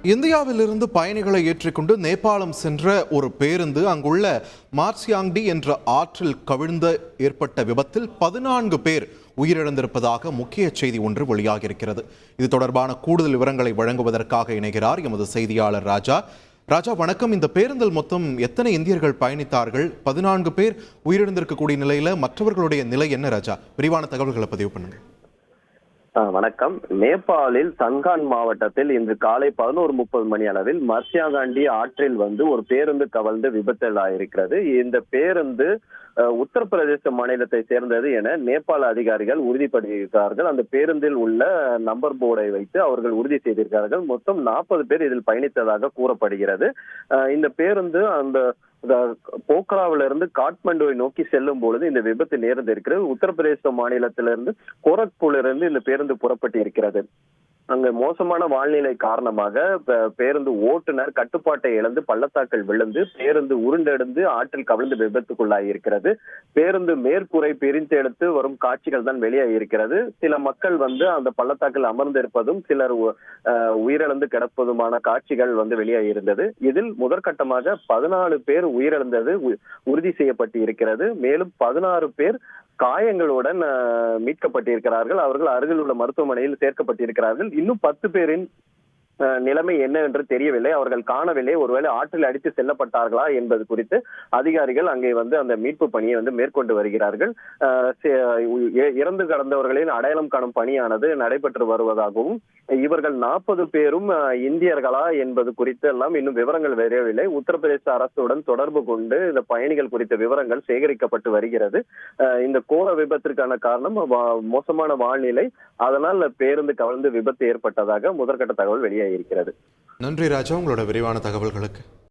இந்தியாவிலிருந்து பயணிகளை ஏற்றிக்கொண்டு நேபாளம் சென்ற ஒரு பேருந்து அங்குள்ள மார்சியாங்டி என்ற ஆற்றில் கவிழ்ந்து ஏற்பட்ட விபத்தில் 14 பேர் உயிரிழந்திருப்பதாக முக்கிய செய்தி ஒன்று வெளியாகியிருக்கிறது. இது தொடர்பான கூடுதல் விவரங்களை வழங்குவதற்காக இணைகிறார் எமது செய்தியாளர் ராஜா. ராஜா, வணக்கம். இந்த பேருந்தில் மொத்தம் எத்தனை இந்தியர்கள் பயணித்தார்கள்? 14 பேர் உயிரிழந்திருக்கக்கூடிய நிலையில மற்றவர்களுடைய நிலை என்ன? ராஜா, விரிவான தகவல்களை பதிவு பண்ணுங்க. வணக்கம். நேபாளில் சங்கான் மாவட்டத்தில் இன்று காலை 11:30 மணி அளவில் மர்சியாகாண்டி ஆற்றில் ஒரு பேருந்து கவிழ்ந்து விபத்திலாயிருக்கிறது. இந்த பேருந்து உத்தரப்பிரதேச மாநிலத்தை சேர்ந்தது என நேபாள அதிகாரிகள் உறுதிப்படுத்தியிருக்கிறார்கள். அந்த பேருந்தில் உள்ள நம்பர் போர்டை வைத்து அவர்கள் உறுதி செய்திருக்கிறார்கள். மொத்தம் 40 பேர் இதில் பயணித்ததாக கூறப்படுகிறது. இந்த பேருந்து அந்த போக்ராவிலிருந்து காட்மண்டுவை நோக்கி செல்லும் பொழுது இந்த விபத்து நேர்ந்திருக்கிறது. உத்தரப்பிரதேச மாநிலத்திலிருந்து கோரக்பூரிலிருந்து இந்த பேருந்து புறப்பட்டு இருக்கிறது. அங்கு மோசமான வானிலை காரணமாக பேருந்து ஓட்டுநர் கட்டுப்பாட்டை இழந்து பள்ளத்தாக்கில் விழுந்து பேருந்து உருண்டெடுந்து ஆற்றில் கவிழ்ந்து விபத்துக்குள்ளாகி இருக்கிறது. பேருந்து மேற்கூரை பிரிந்தெடுத்து வரும் காட்சிகள் தான் வெளியாகி இருக்கிறது. சில மக்கள் அந்த பள்ளத்தாக்கில் அமர்ந்திருப்பதும் சிலர் உயிரிழந்து கிடப்பதுமான காட்சிகள் வெளியாகி இருந்தது. இதில் முதற்கட்டமாக 14 பேர் உயிரிழந்தது உறுதி செய்யப்பட்டு இருக்கிறது. மேலும் 16 பேர் காயங்களுடன் மீட்கப்பட்டிருக்கிறார்கள். அவர்கள் அருகில் உள்ள மருத்துவமனையில் சேர்க்கப்பட்டிருக்கிறார்கள். இன்னும் 10 பேரின் நிலைமை என்ன என்று தெரியவில்லை. அவர்கள் காணவில்லை. ஒருவேளை ஆற்றில் அடித்து செல்லப்பட்டார்களா என்பது குறித்து அதிகாரிகள் அங்கே அந்த மீட்பு பணியை மேற்கொண்டு வருகிறார்கள். இறந்து கடந்தவர்களின் அடையாளம் காணும் பணியானது நடைபெற்று வருவதாகவும் இவர்கள் 40 பேரும் இந்தியர்களா என்பது குறித்து எல்லாம் இன்னும் விவரங்கள் தெரியவில்லை. உத்தரப்பிரதேச அரசுடன் தொடர்பு கொண்டு இந்த பயணிகள் குறித்த விவரங்கள் சேகரிக்கப்பட்டு வருகிறது. இந்த கோர விபத்திற்கான காரணம் மோசமான வானிலை, அதனால் பேருந்து கவிழ்ந்து விபத்து ஏற்பட்டதாக முதற்கட்ட தகவல் வெளியாகி இருக்கிறது. நன்றி ராஜா, உங்களோட விரிவான தகவல்களுக்கு.